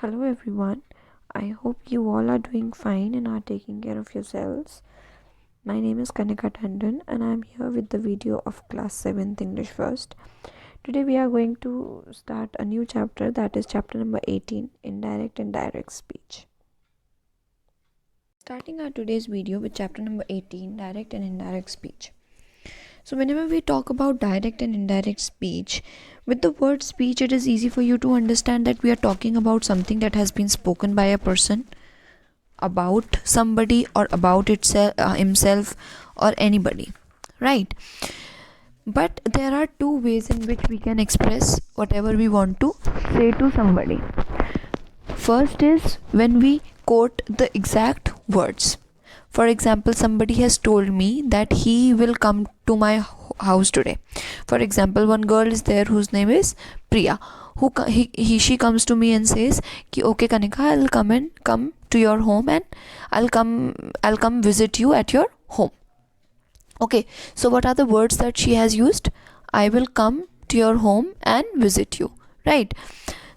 Hello everyone. I hope you all are doing fine and are taking care of yourselves. My name is Kanika Tandon and I am here with the video of Class 7th English First. Today we are going to start a new chapter, that is chapter number 18, Indirect and Direct Speech. Starting our today's video with chapter number 18, Direct and Indirect Speech. So whenever we talk about direct and indirect speech, with the word speech, it is easy for you to understand that we are talking about something that has been spoken by a person, about somebody, or about itself, himself, or anybody, right? But there are two ways in which we can express whatever we want to say to somebody. First is when we quote the exact words. For example, somebody has told me that he will come to my house today. For example, one girl is there whose name is Priya. She comes to me and says, "Ki okay Kanika, I'll come to your home and I'll come visit you at your home." Okay, so what are the words that she has used? I will come to your home and visit you, right?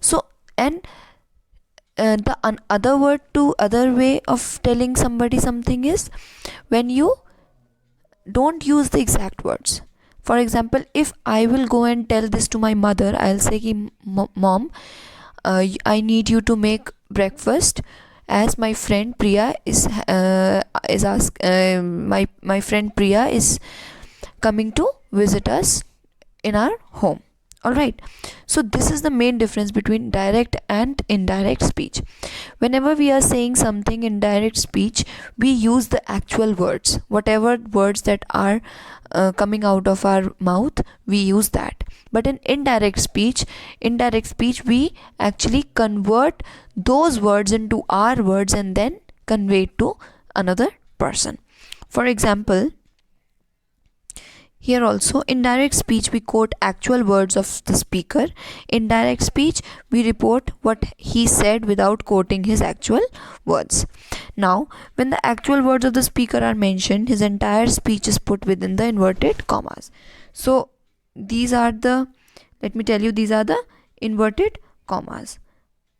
So, and the other way of telling somebody something is when you don't use the exact words. For example, if I will go and tell this to my mother, I'll say ki, mom, I need you to make breakfast as my friend Priya my friend Priya is coming to visit us in our home. Alright, so this is the main difference between direct and indirect speech. Whenever we are saying something in direct speech, we use the actual words. Whatever words that are coming out of our mouth, we use that. But in indirect speech, we actually convert those words into our words and then convey it to another person. For example, here also, indirect speech, we quote actual words of the speaker. In direct speech, we report what he said without quoting his actual words. Now, when the actual words of the speaker are mentioned, his entire speech is put within the inverted commas. So, these are the inverted commas.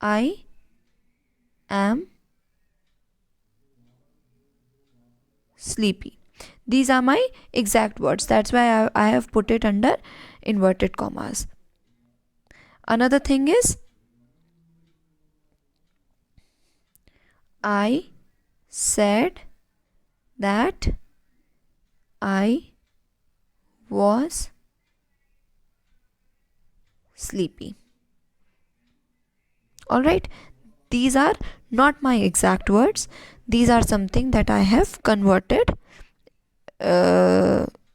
I am sleepy. These are my exact words. That's why I have put it under inverted commas. Another thing is, I said that I was sleepy. Alright, these are not my exact words. These are something that I have converted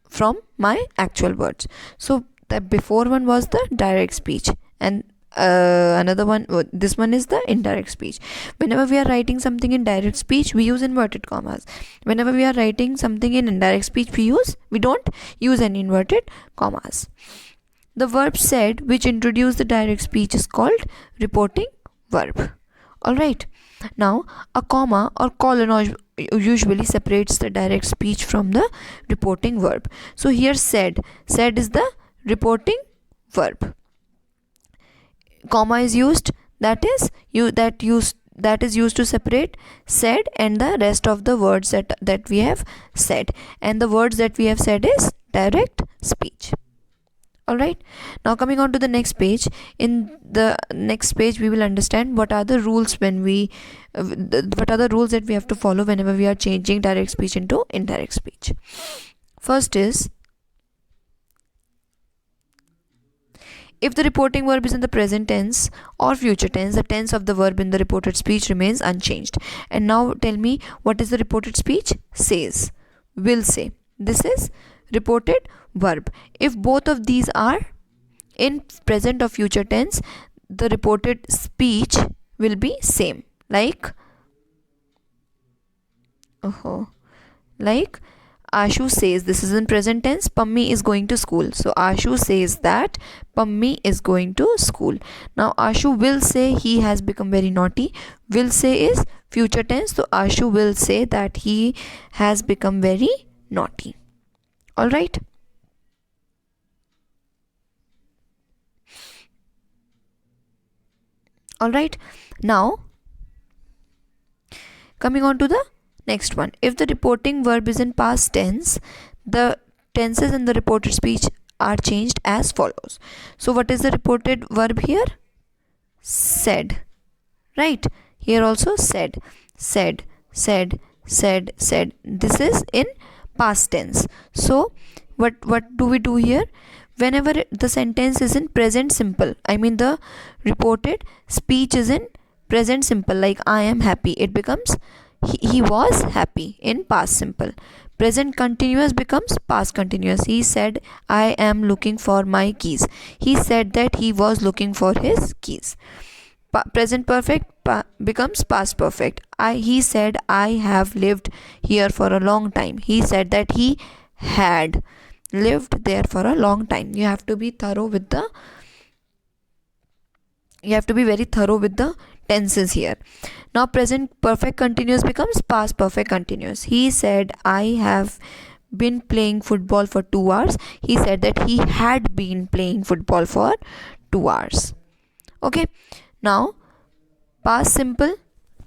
from my actual words. So the before one was the direct speech, and another one, this one is the indirect speech. Whenever we are writing something in direct speech, we use inverted commas. Whenever we are writing something in indirect speech, we don't use any inverted commas. The verb said, which introduced the direct speech, is called reporting verb. Alright, now a comma or colon usually separates the direct speech from the reporting verb. So here said is the reporting verb. Comma is used, that is used to separate said and the rest of the words that we have said, and the words that we have said is direct speech. Alright, now coming on to the next page. In the next page, we will understand what are the rules that we have to follow whenever we are changing direct speech into indirect speech. First is, if the reporting verb is in the present tense or future tense, the tense of the verb in the reported speech remains unchanged. And now tell me, what is the reported speech? Says, will say. This is reported verb. If both of these are in present or future tense, the reported speech will be same. Like Ashu says, this is in present tense, Pammi is going to school. So Ashu says that Pammi is going to school. Now Ashu will say he has become very naughty. Will say is future tense, so Ashu will say that he has become very naughty. Alright. Alright, now coming on to the next one. If the reporting verb is in past tense, the tenses in the reported speech are changed as follows. So what is the reported verb here? Said. Right, here also said, said, said, said, said. This is in past tense. So what do we do here? Whenever the sentence is in present simple, I mean the reported speech is in present simple, like I am happy, it becomes he was happy in past simple. Present continuous becomes past continuous. He said I am looking for my keys. He said that he was looking for his keys. Present perfect becomes past perfect. He said I have lived here for a long time. He said that he had lived there for a long time. You have to be thorough with the very thorough with the tenses here. Now present perfect continuous becomes past perfect continuous. He said I have been playing football for 2 hours. He said that he had been playing football for 2 hours. Okay, now past simple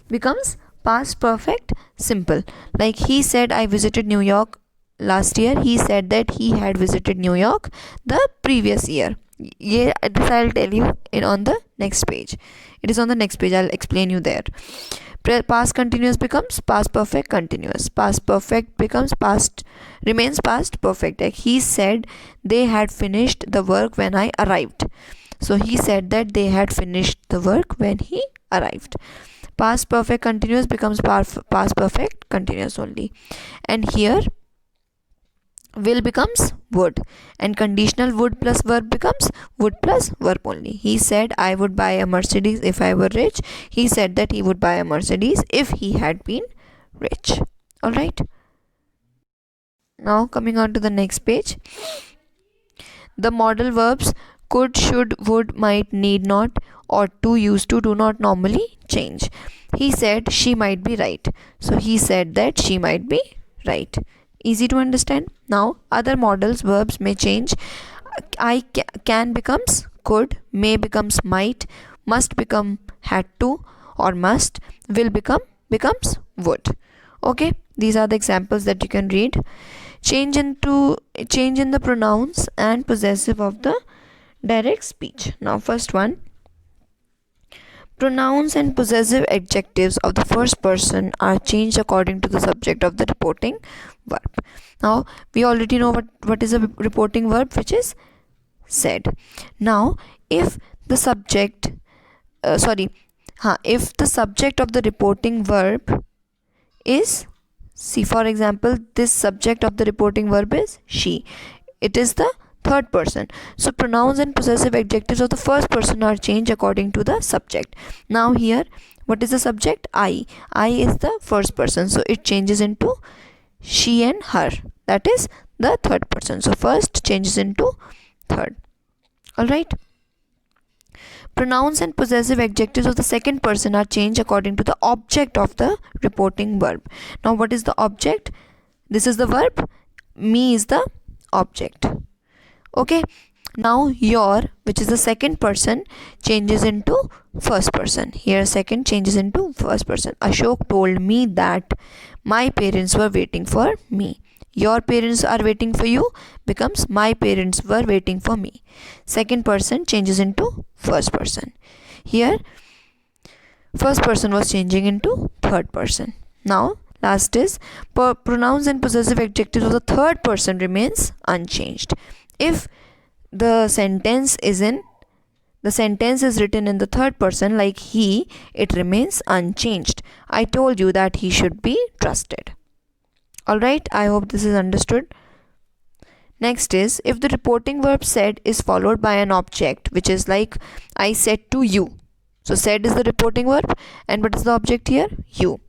becomes past perfect simple. Like he said I visited New York last year. He said that he had visited New York the previous year. Yeah, this I'll tell you on the next page. It is on the next page. I'll explain you there. Past continuous becomes past perfect continuous. Past perfect becomes remains past perfect. Like he said they had finished the work when I arrived. So he said that they had finished the work when he arrived. Past perfect continuous becomes past perfect continuous only. And here will becomes would, and conditional would plus verb becomes would plus verb only. He said I would buy a Mercedes if I were rich. He said that he would buy a Mercedes if he had been rich. Alright, now coming on to the next page. The modal verbs could, should, would, might, need not, ought to, used to do not normally change. He said she might be right. So he said that she might be right. Easy to understand. Now other modals verbs may change. Can becomes could, may becomes might, must become had to or must, will becomes would. Okay, these are the examples that you can read. Change in the pronouns and possessive of the direct speech. Now first one, pronouns and possessive adjectives of the first person are changed according to the subject of the reporting verb. Now we already know what is a reporting verb, which is said. Now if the subject of the reporting verb is, see for example, this subject of the reporting verb is she, it is the third person. So pronouns and possessive adjectives of the first person are changed according to the subject. Now here what is the subject? I is the first person, so it changes into she and her, that is the third person. So first changes into third. Alright, pronouns and possessive adjectives of the second person are changed according to the object of the reporting verb. Now what is the object? This is the verb, me is the object. Okay, now your, which is the second person, changes into first person. Here second changes into first person. Ashok told me that my parents were waiting for me. Your parents are waiting for you becomes my parents were waiting for me. Second person changes into first person. Here first person was changing into third person. Now last is pronouns and possessive adjectives of the third person remains unchanged. If the sentence is written in the third person, like he, it remains unchanged. I told you that he should be trusted. Alright, I hope this is understood. Next is, if the reporting verb said is followed by an object, which is like I said to you. So said is the reporting verb, and what is the object here? You.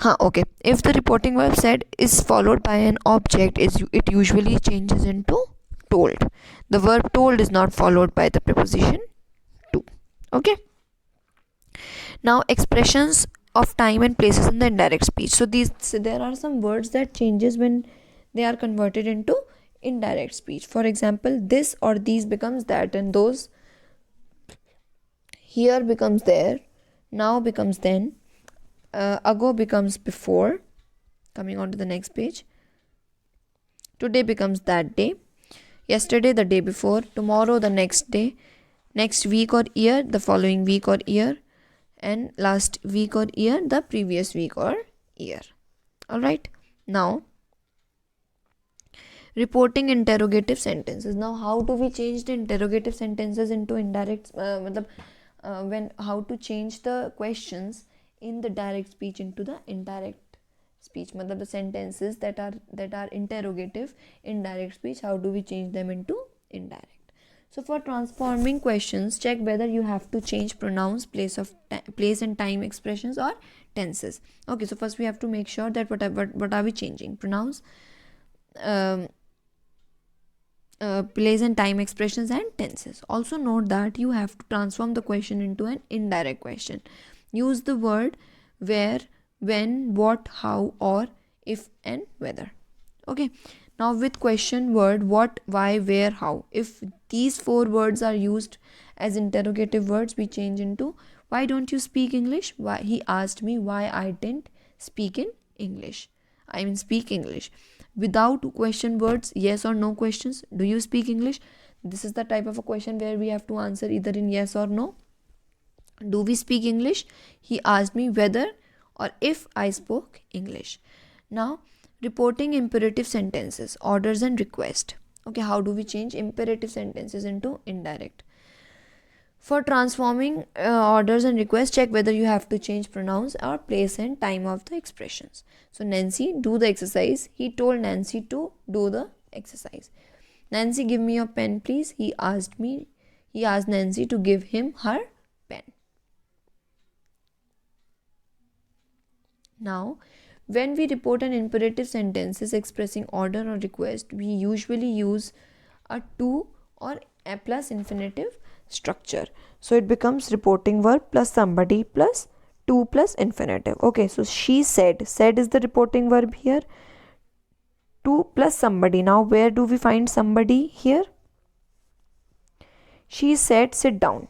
Okay, if the reporting verb said is followed by an object, it usually changes into told. The verb told is not followed by the preposition to. Okay, now expressions of time and places in the indirect speech. So there are some words that changes when they are converted into indirect speech. For example, this or these becomes that, and those here becomes there, now becomes then, ago becomes before. Coming on to the next page. Today becomes that day, yesterday the day before, tomorrow the next day, next week or year the following week or year, and last week or year the previous week or year. Alright, now reporting interrogative sentences. Now how do we change the interrogative sentences into indirect, how to change the questions in the direct speech into the indirect speech, the sentences that are interrogative in direct speech, how do we change them into indirect? So for transforming questions, check whether you have to change pronouns, place and time expressions, or tenses. Okay, so first we have to make sure that what are we changing? Pronouns, place and time expressions, and tenses. Also note that you have to transform the question into an indirect question. Use the word where, when, what, how, or, if, and whether. Okay, now with question word what, why, where, how, if these 4 words are used as interrogative words, we change into why don't you speak English? Why he asked me why I didn't speak English. Without question words, yes or no questions, do you speak English? This is the type of a question where we have to answer either in yes or no. Do we speak English? He asked me whether or if I spoke English. Now, reporting imperative sentences, orders and request. Okay, how do we change imperative sentences into indirect? For transforming orders and requests, check whether you have to change pronouns or place and time of the expressions. So Nancy, do the exercise. He told Nancy to do the exercise. Nancy, give me your pen please. He asked Nancy to give him her pen. Now, when we report an imperative sentences expressing order or request, we usually use a to or a plus infinitive structure. So it becomes reporting verb plus somebody plus to plus infinitive. Okay, so she said is the reporting verb here. To plus somebody. Now where do we find somebody here? She said sit down.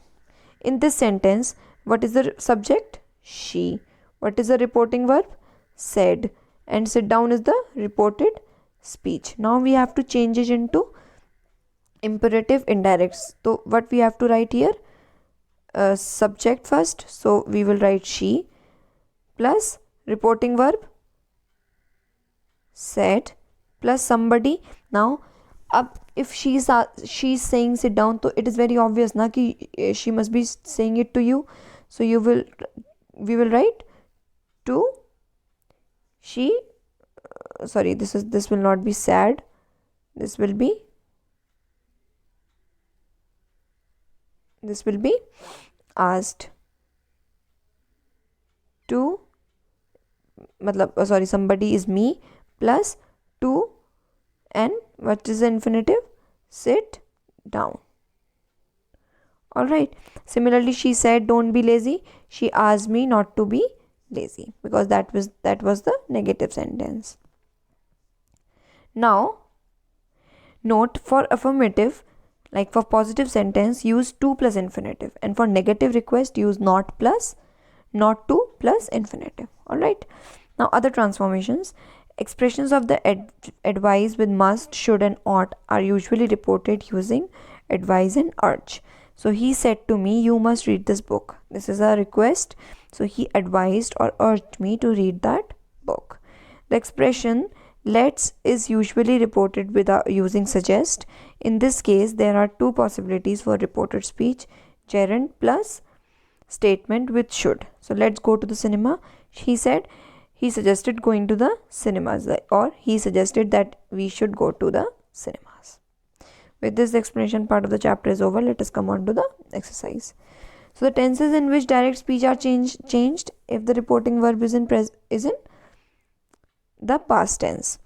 In this sentence, what is the subject? She. What is the reporting verb? Said. And sit down is the reported speech. Now we have to change it into imperative indirect. So what we have to write here? Subject first. So we will write she plus reporting verb said plus somebody. Now if she's saying sit down, so it is very obvious na ki she must be saying it to you. So we will write to she. Sorry, this will not be sad. This will be asked to, somebody is me plus to, and what is the infinitive? Sit down. Alright. Similarly, she said don't be lazy. She asked me not to be lazy, because that was the negative sentence. Now note, for affirmative, like for positive sentence, use to plus infinitive, and for negative request use not to plus infinitive. Alright. Now other transformations. Expressions of the advice with must, should and ought are usually reported using advise and urge. So he said to me, you must read this book. This is a request. So he advised or urged me to read that book. The expression let's is usually reported without using suggest. In this case, there are 2 possibilities for reported speech: gerund plus statement with should. So let's go to the cinema. He suggested going to the cinemas, or he suggested that we should go to the cinemas. With this, the explanation part of the chapter is over. Let us come on to the exercise. So the tenses in which direct speech are changed if the reporting verb is in the past tense.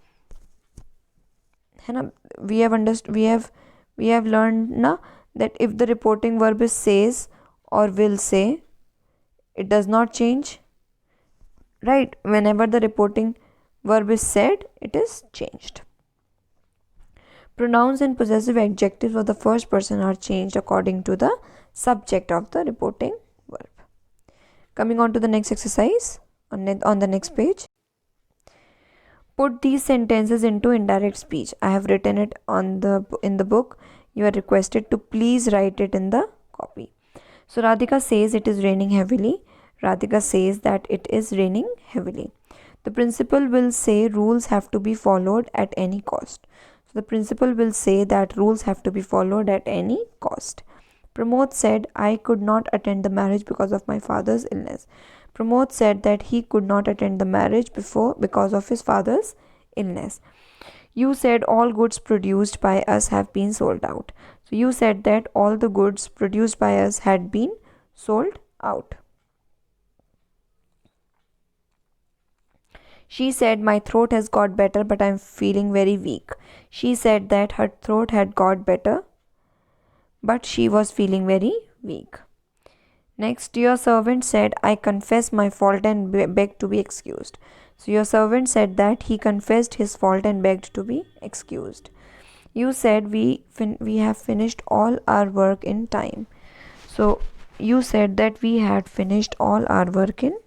We have learned na that if the reporting verb is says or will say, it does not change. Right? Whenever the reporting verb is said, it is changed. Pronouns and possessive adjectives of the first person are changed according to the subject of the reporting Coming on to the next exercise on the next page. Put these sentences into indirect speech. I have written it in the book. You are requested to please write it in the copy. So Radhika says it is raining heavily. Radhika says that it is raining heavily. The principal will say rules have to be followed at any cost. So the principal will say that rules have to be followed at any cost. Pramod said, I could not attend the marriage because of my father's illness. Pramod said that he could not attend the marriage because of his father's illness. You said all goods produced by us have been sold out. So you said that all the goods produced by us had been sold out. She said, my throat has got better, but I'm feeling very weak. She said that her throat had got better, but she was feeling very weak. Next, your servant said, I confess my fault and begged to be excused. So your servant said that he confessed his fault and begged to be excused. You said we have finished all our work in time. So you said that we had finished all our work in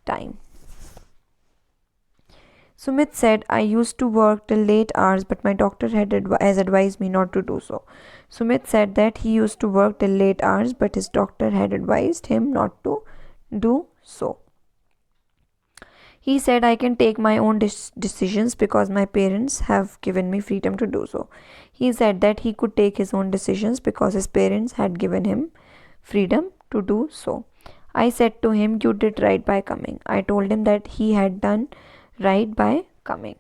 time. Sumit said, I used to work till late hours, but my doctor has advised me not to do so. Sumit said that he used to work till late hours, but his doctor had advised him not to do so. He said, I can take my own decisions because my parents have given me freedom to do so. He said that he could take his own decisions because his parents had given him freedom to do so. I said to him, you did right by coming. I told him that he had done right by coming.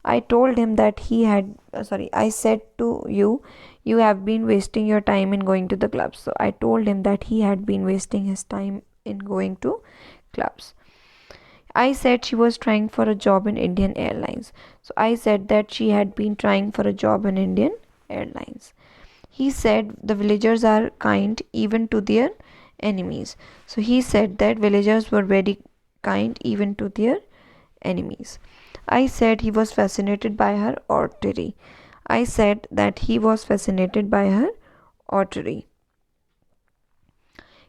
I told him that I said to you, you have been wasting your time in going to the clubs. So I told him that he had been wasting his time in going to clubs. I said she was trying for a job in Indian Airlines. So I said that she had been trying for a job in Indian Airlines. He said the villagers are kind even to their enemies. So he said that villagers were very kind even to their enemies. I said he was fascinated by her oratory. I said that he was fascinated by her oratory.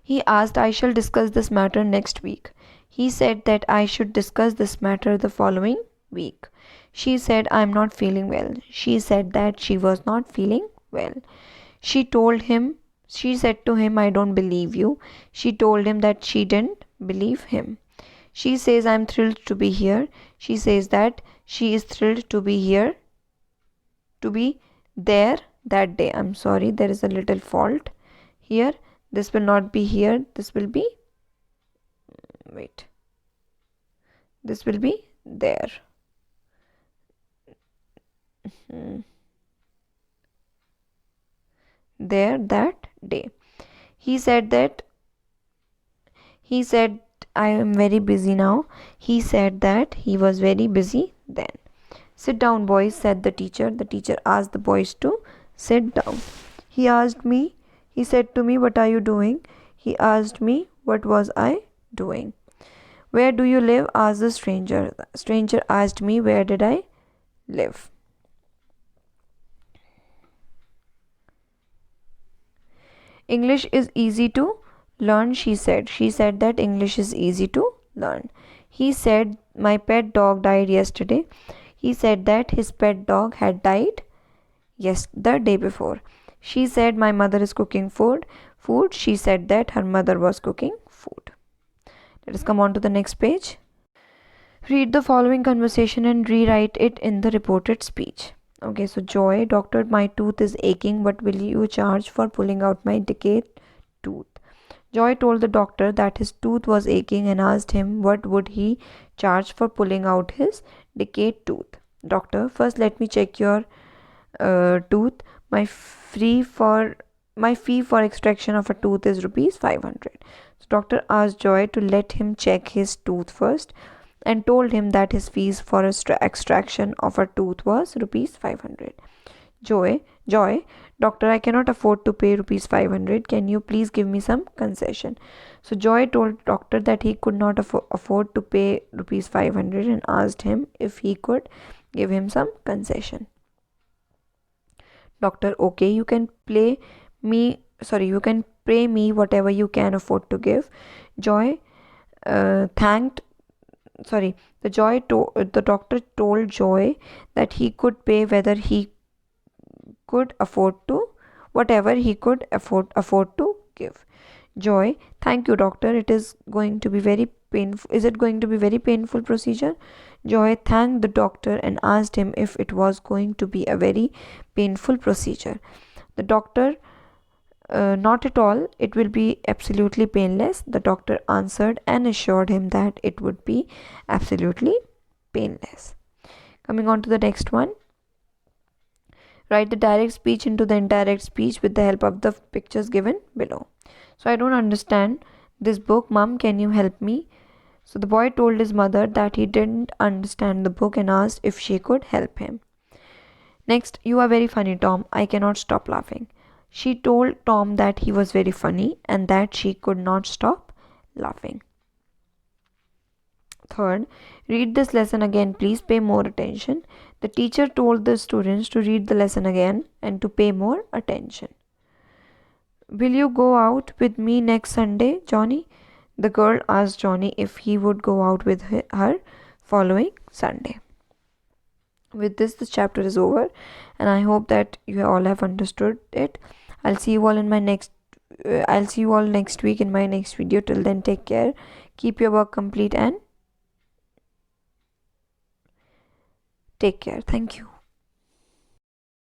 He asked, I shall discuss this matter next week. He said that I should discuss this matter the following week. She said, I am not feeling well. She said that she was not feeling well. She said to him, I don't believe you. She told him that she didn't believe him. She says, I'm thrilled to be here. She says that she is thrilled to be here, to be there that day. I'm sorry, there is a little fault here. This will not be here. This will be there. There that day. He said, I am very busy now. He said that he was very busy then. Sit down, boys, said the teacher. The teacher asked the boys to sit down. He said to me, what are you doing? He asked me, what was I doing? Where do you live? Asked the stranger. The stranger asked me, where did I live? English is easy to learn, she said. She said that English is easy to learn. He said, my pet dog died yesterday. He said that his pet dog had died the day before. She said, my mother is cooking food. She said that her mother was cooking food. Let us come on to the next page. Read the following conversation and rewrite it in the reported speech. Okay, so Joy, doctor, my tooth is aching. What will you charge for pulling out my decayed tooth? Joy told the doctor that his tooth was aching and asked him what would he charge for pulling out his decayed tooth. Doctor, first let me check your tooth. My fee for extraction of a tooth is rupees 500. So doctor asked Joy to let him check his tooth first and told him that his fees for extraction of a tooth was rupees 500. Joy, doctor, I cannot afford to pay rupees 500. Can you please give me some concession? So Joy told doctor that he could not afford to pay rupees 500 and asked him if he could give him some concession. Doctor, okay, you can pay me whatever you can afford to give. Joy thanked sorry the doctor told Joy that he could pay whatever he could afford to give. Joy, thank you doctor, it is going to be very painful. Is it going to be very painful procedure? Joy thanked the doctor and asked him if it was going to be a very painful procedure. The doctor, not at all, it will be absolutely painless. The doctor answered and assured him that it would be absolutely painless. Coming on to the next one. Write the direct speech into the indirect speech with the help of the pictures given below. So I don't understand this book. Mom, can you help me? So the boy told his mother that he didn't understand the book and asked if she could help him. Next, you are very funny, Tom. I cannot stop laughing. She told Tom that he was very funny and that she could not stop laughing. Third, read this lesson again, please. Pay more attention. The teacher told the students to read the lesson again and to pay more attention. Will you go out with me next Sunday, Johnny? The girl asked Johnny if he would go out with her following Sunday. With this, the chapter is over, and I hope that you all have understood it. I'll see you all next week in my next video. Till then, take care. Keep your work complete and take care. Thank you.